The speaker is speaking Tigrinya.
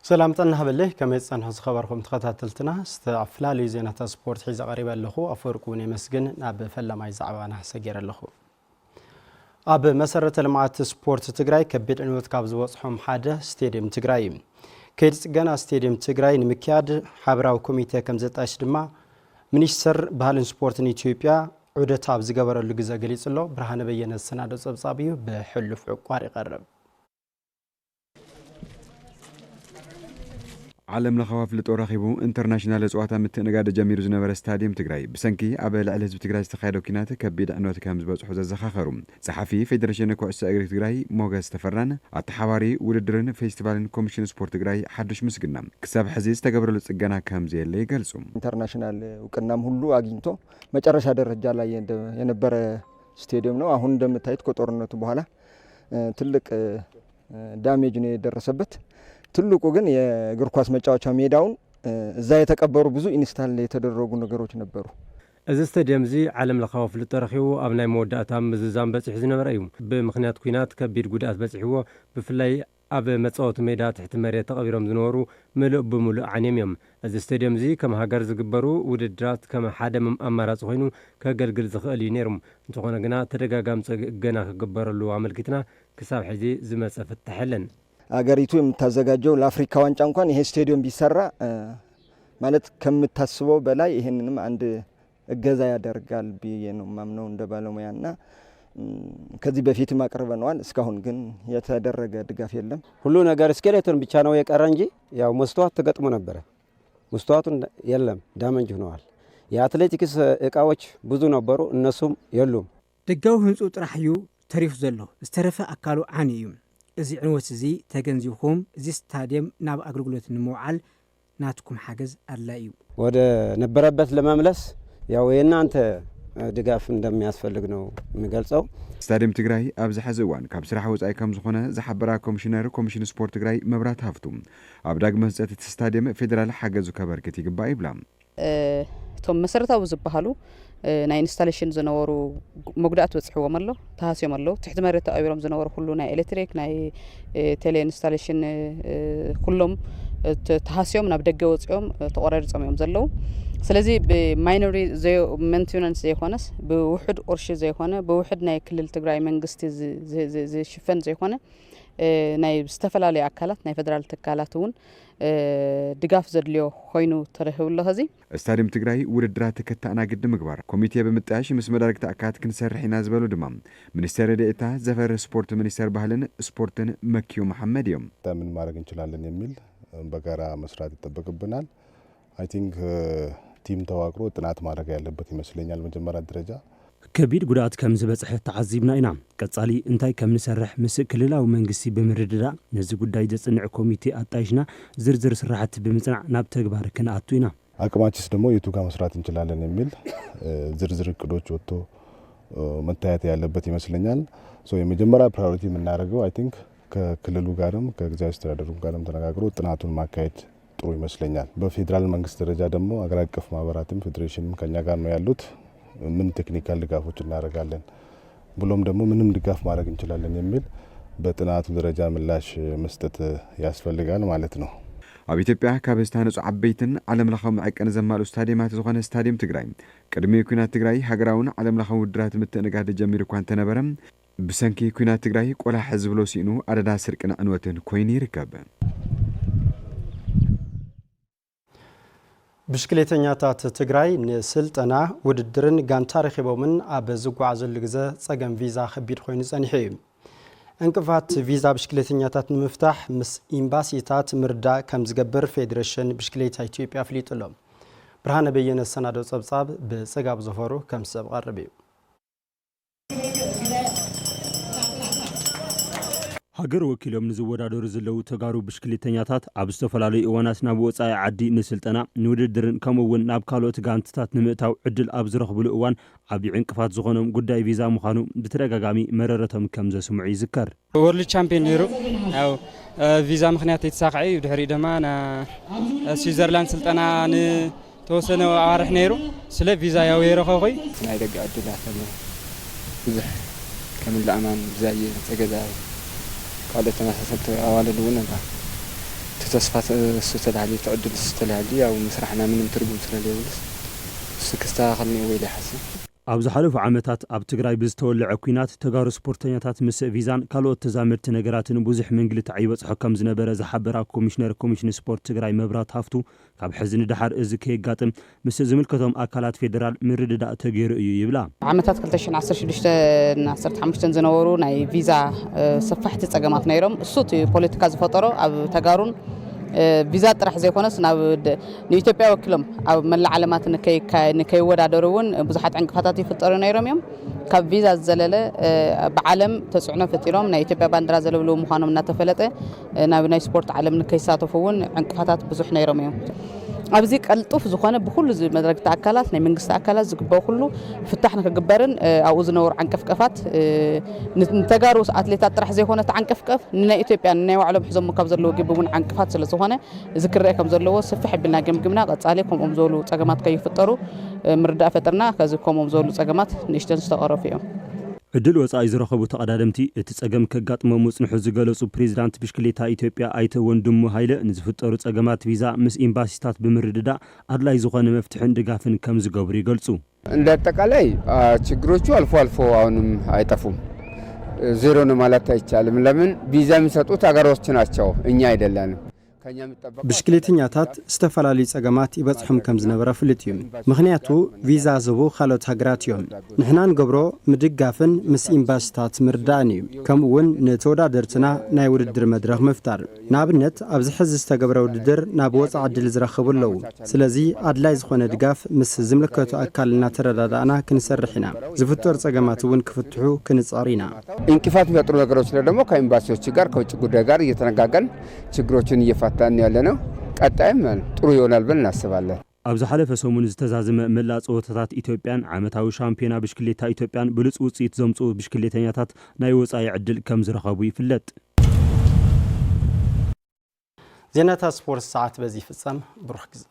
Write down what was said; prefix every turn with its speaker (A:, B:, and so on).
A: سلام تنها بالله كما يتصنح خبركم تخاتلتنا استعفلالي زينة سبورت حيزة قريبا لخو أفرقوني مسجن أب فلا ما يزعبانا سجير لخو أب مسرة المعات سبورت تجراي كبير إنه تكابز وصحهم حاجة ستاديوم تجراي كيدس جانا ستاديوم تجراي نمكياد حبرا وكوميتة كم زت أشدما منيسر بهالن سبورت نيتيوبيا عودة تابز جبر اللجزء جليس الله برهان بينا السنة صبصابيو بحلف عقاري قرب
B: عالم لخواف لتوراخيبو انترناشنال اصواتا متنقاد جمير زنبر ستاديوم تግራይ بسنكي ابل على حزب تግራይ استخايدو كينات كبيد عنوت كم زبصحو زخاخرو صحفي فيدريشن كوعس اغري تግራይ موغس تفران اتحواري وددرن فيستيفالن كوميشن سبورت تግራይ حدش مسغنا كسب حزيز تغبرلو ጽገና ከም ዘለ ይገልጹ
C: ኢንተርናሽናል ውቅናም ሁሉ አግኝቶ መጨረሻ ደረጃ ላይ የነበረ ስቴዲየም ነው። አሁን እንደምታዩት ከጦርነቱ በኋላ ትልቅ ዳሜጅ ነው የደረሰበት። ትልቁ ግን የእግር ኳስ መጫወቻ ሜዳውን እዛ የተቀበሩ ብዙ ኢንስታል የተደረጉ ነገሮች ነበሩ።
D: እዚ ስታዲየም እዚ ዓለም ለኻው ፍልጥ ተረኺቡ ኣብ ናይ መወዳእታ ምዝዛም በጽሕ ዝነበረ እዩ። ብምኽንያት ኩናት ከቢድ ጉድኣት በጽሕዎ ብፍላይ ኣብ መጻወቲ ሜዳ ትሕቲ መሬት ተቐቢሮም ዝነበሩ ምሉእ ብምሉእ ዓንዮም እዮም። እዚ ስታዲየም እዚ ከም ሃገር ዝግበሩ ውድድራት ከም ሓደ ኣማራፂ ኮይኑ ከገልግል ዝኽእል እዩ ነይሩ። እንተኾነ ግና ተደጋጋሚ ገና ክግበረሉ ኣመልኪትና ክሳብ ሕዚ ዝመፀ ፍታሕ የለን። አገሪቱ የምታዘጋጀው ለአፍሪካ ዋንጫ እንኳን ይሄ ስቴዲየም ቢሰራ ማለት ከምታስበው በላይ ይሄንንም አንድ እገዛ ያደርጋል ብዬ ነው ማምነው እንደ ባለሙያና ከዚህ በፊትም አቀርበናል። እስካሁን ግን የተደረገ ድጋፍ የለም።
E: ሁሉ ነገር ስኬሌቶን ብቻ ነው የቀረ እንጂ ያው መስተዋት ተገጥሞ ነበር። መስተዋቱን የለም ዳመንጅ ሆነዋል። የአትሌቲክስ እቃዎች ብዙ ነበሩ፣ እነሱም የሉም።
F: ደጋው ህንጹ ጥራሕዩ ተሪፍ ዘሎ ዝተረፈ አካሉ ዓኒ እዩ። እዚ ዕንወት እዚ ተገንዚብኩም እዚ ስታዲየም ናብ አገልግሎት ንምውዓል ናትኩም ሓገዝ አድላይ እዩ።
E: ወደ ነበረበት ለመመለስ ያው የናንተ ድጋፍ እንደሚያስፈልግ ነው የሚገልጸው።
B: ስታዲየም ትግራይ ኣብ ዝሓዘ እዋን ካብ ስራሕ ወጻኢ ከም ዝኾነ ዝሓበራ ኮሚሽን ስፖርት ትግራይ መብራት ሃፍቱ ኣብ ዳግመ ህንፀት እቲ ስታዲየም ፌደራል ሓገዙ ከበርክት ይግባእ ይብላ።
G: እቶም መሰረታዊ ዝበሃሉ ናይ ኢንስታሌሽን ዝነበሩ መጉዳእት በጽሕዎም ኣሎ ተሃስዮም ኣሎ ትሕቲ መሬት ተቐቢሮም ዝነበሩ ሁሉ ናይ ኤሌክትሪክ ናይ ቴሌ ኢንስታሌሽን ኩሎም ተሃስዮም ናብ ደገ ወጽኦም ተቆራሪጾም እዮም ዘለው። ስለዚ በማይኖሪ ሜንቴናንስ ዘይኮነስ ብውሕድ ቁርሺ ዘይኮነ ብውሕድ ናይ ክልል ትግራይ መንግስቲ ዝሽፈን ዘይኮነ ናይ ዝተፈላለዩ አካላት ናይ ፌደራል ትካላት እውን ድጋፍ ዘድልዮ ኮይኑ ተረኺቡሎ። ኸዚ
B: ስታዲየም ትግራይ ውድድራት ተከታእና ግድ ምግባር ኮሚቴ በምጣያሽ ምስ መዳርግቲ አካላት ክንሰርሕ ኢና ዝበሉ ድማ ሚኒስትር ዴኤታ ዘፈር ስፖርት ሚኒስትር ባህልን ስፖርትን መኪዩ መሐመድ እዮም።
H: ምን ማድረግ እንችላለን የሚል በጋራ መስራት ይጠበቅብናል። አይ ቲንክ ቲም ተዋቅሮ ጥናት ማድረግ ያለበት ይመስለኛል። መጀመሪያ ደረጃ
I: ከቢድ ጉዳት ከም ዝበጽሕ ተዓዚብና ኢና። ቀጻሊ እንታይ ከም ንሰርሕ ምስ ክልላዊ መንግስቲ ብምርድዳእ ነዚ ጉዳይ ዘጽንዕ ኮሚቴ አጣይሽና ዝርዝር ስራሕቲ ብምጽናዕ ናብ ተግባር ክንኣቱ ኢና።
H: አቅማችስ ደግሞ የቱ ጋር መስራት እንችላለን የሚል ዝርዝር እቅዶች ወጥቶ መታየት ያለበት ይመስለኛል። የመጀመሪያ ፕራዮሪቲ የምናደርገው አይ ቲንክ ከክልሉ ጋርም ከጊዜያዊ አስተዳደሩ ጋርም ተነጋግሮ ጥናቱን ማካሄድ ጥሩ ይመስለኛል። በፌደራል መንግስት ደረጃ ደግሞ አገር አቀፍ ማህበራትም ፌዴሬሽንም ከኛ ጋር ነው ያሉት። ምን ቴክኒካል ድጋፎች እናደርጋለን ብሎም ደግሞ ምንም ድጋፍ ማድረግ እንችላለን የሚል በጥናቱ ደረጃ ምላሽ መስጠት ያስፈልጋል ማለት ነው።
B: ኣብ ኢትዮጵያ ካብ ዝተሃነጹ ዓበይትን ዓለም ለኻዊ መዐቀን ዘማልኡ ስታዲየማት ዝኾነ ስታዲየም ትግራይ ቅድሚ ኩናት ትግራይ ሃገራውን ዓለም ለኻዊ ውድድራት ምትእንጋድ ጀሚሩ እኳ እንተነበረ ብሰንኪ ኩናት ትግራይ ቆላሕ ዝብሎ ሲኑ ኣደዳ ስርቅን ዕንወትን ኮይኑ ይርከብ።
A: ብሽክሌተኛታት ትግራይ ንስልጠና ውድድርን ጋንታ ረኺቦምን ኣብ ዝጓዓዘሉ ግዜ ጸገም ቪዛ ከቢድ ኮይኑ ጸኒሑ እዩ። እንቅፋት ቪዛ ብሽክሌተኛታት ንምፍታሕ ምስ ኤምባሲታት ምርዳእ ከም ዝገብር ፌዴሬሽን ብሽክሌታ ኢትዮጵያ ኣፍሊጡሎ። ብርሃነ በየነ ሰናዶ ጸብጻብ ብጽጋብ ዘፈሩ ከም ሰብ ቀርብ እዩ።
I: ሃገር ወኪሎም ንዝወዳደሩ ዘለው ተጋሩ ብሽክሌተኛታት ኣብ ዝተፈላለዩ እዋናት ናብ ወጻኢ ዓዲ ንስልጠና ንውድድርን ከምኡውን ናብ ካልኦት ጋንትታት ንምእታው ዕድል ኣብ ዝረኽብሉ እዋን ዓብዪ ዕንቅፋት ዝኾኖም ጉዳይ ቪዛ ምዃኑ ብተደጋጋሚ መረረቶም ከም ዘስምዑ ይዝከር።
J: ወርልድ ቻምፒዮን ነይሩ ያው ቪዛ ምክንያት የተሳክዐ እዩ። ድሕሪ ድማ ስዊዘርላንድ ስልጠና ንተወሰነ ኣዋርሕ ነይሩ። ስለ ቪዛ ያው የረኸኹ
K: ናይ ደጋ ዕድላት ብዙሕ ከም ለኣማን ብዛየ ፀገዛ ካልኦት ተመሳሰልቲ ኣዋልድ እውን ተስፋ ስተላልي تعدل ስተላልي أو مسرحنا من ترجم سناليولس سكستا خلني ويلي حسن
I: ኣብ ዝሓለፉ ዓመታት ኣብ ትግራይ ብዝተወልዐ ኩናት ተጋሩ ስፖርተኛታት ምስ ቪዛን ካልኦት ተዛመድቲ ነገራትን ብዙሕ መንግልቲ ይበጽሖ ከም ዝነበረ ዝሓበራ ኮሚሽነር ኮሚሽን ስፖርት ትግራይ መብራት ሃፍቱ ካብ ሕዚ ንድሓር እዚ ከይጋጥም ምስ ዝምልከቶም ኣካላት ፌደራል ምርድዳእ ተገይሩ እዩ ይብላ።
G: ዓመታት 2016 15 ዝነበሩ ናይ ቪዛ ሰፋሕቲ ጸገማት ነይሮም እሱ ፖለቲካ ዝፈጠሮ ኣብ ተጋሩን ቪዛ ጥራሕ ዘይኮነስ ናብ ንኢትዮጵያ ወኪሎም ኣብ መላእ ዓለማት ንከይወዳደሩውን ብዙሓት ዕንቅፋታት ይፍጠሩ ነይሮም እዮም ካብ ቪዛ ዘለለ ብዓለም ተጽዕኖ ፈጢሮም ናይ ኢትዮጵያ ባንዲራ ዘለብሉ ምዃኖም እናተፈለጠ ናብ ናይ ስፖርት ዓለም ንከይሳተፉውን ዕንቅፋታት ብዙሕ ነይሮም እዮም ኣብዚ ቀልጡፍ ዝኾነ ብኩሉ መድረክቲ ኣካላት ናይ መንግስቲ ኣካላት ዝግበው ኩሉ ፍታሕ ንክግበርን ኣብኡ ዝነበሩ ዓንቀፍቀፋት ንተጋሩ ኣትሌታት ጥራሕ ዘይኮነ ተዓንቀፍቀፍ ንናይ ኢትዮጵያ ንናይ ባዕሎም ሒዞም ካብ ዘለዎ ግብውን ዓንቀፋት ስለ ዝኾነ እዚ ክርአ ከም ዘለዎ ሰፊሕ ብልና ገምግምና ቀጻሊ ከምኦም ዝበሉ ጸገማት ከይፍጠሩ ምርዳእ ፈጥርና ከዚ ከምኦም ዝበሉ ጸገማት ንእሽተን ዝተቐረፉ እዮም
I: ዕድል ወጻኢ ዝረኸቡ ተቐዳደምቲ እቲ ጸገም ከጋጥሞም ሙጽንሑ ዝገለጹ ፕሬዚዳንት ብሽክሌታ ኢትዮጵያ ኣይተ ወንድሙ ሃይለ ንዝፍጠሩ ጸገማት ቪዛ ምስ ኤምባሲታት ብምርድዳእ አድላይ ዝኾነ መፍትሕን ድጋፍን ከም ዝገብሩ ይገልጹ።
L: እንደ አጠቃላይ ችግሮቹ አልፎ አልፎ አሁንም አይጠፉም። ዜሮ ነው ማለት አይቻልም። ለምን ቪዛ የሚሰጡት አገሮች ናቸው፣ እኛ አይደለንም።
A: ብሽክሌተኛታት ዝተፈላለዩ ጸገማት ይበጽሑም ከም ዝነበረ ፍልጥ እዩ። ምክንያቱ ቪዛ ዝቡ ካልኦት ሃገራት እዮም። ንሕና ንገብሮ ምድጋፍን ምስ ኤምባሲታት ምርዳእን እዩ። ከምኡውን ንተወዳደርትና ናይ ውድድር መድረኽ ምፍጣር። ንኣብነት ኣብዚ ሕዚ ዝተገብረ ውድድር ናብ ወጻኢ ዕድል ዝረኽቡ ኣለዉ። ስለዚ ኣድላይ ዝኾነ ድጋፍ ምስ ዝምልከቱ ኣካል እናተረዳዳእና ክንሰርሕ ኢና። ዝፍጠሩ ጸገማት እውን ክፍትሑ ክንጻር ኢና።
L: እንቅፋት የሚፈጥሩ ነገሮች ደግሞ ከኤምባሲዎች ጋር ከውጭ ጉዳይ ጋር እየተነጋገርን ችግሮችን እየፈታን ያለነው ቀጣይም ጥሩ ይሆናል ብለን እናስባለን።
I: ኣብዚ ሓለፈ ሰሙን ዝተዛዘመ መላእ ጸወታታት ኢትዮጵያን ዓመታዊ ሻምፒዮና ብሽክሌታ ኢትዮጵያን ብሉጽ ውጽኢት ዘምጽኡ ብሽክሌተኛታት ናይ ወጻኢ ዕድል ከም ዝረኸቡ ይፍለጥ።
A: ዜናታት ስፖርት ሰዓት በዚ ፍጻም ብሩኽ ግዜ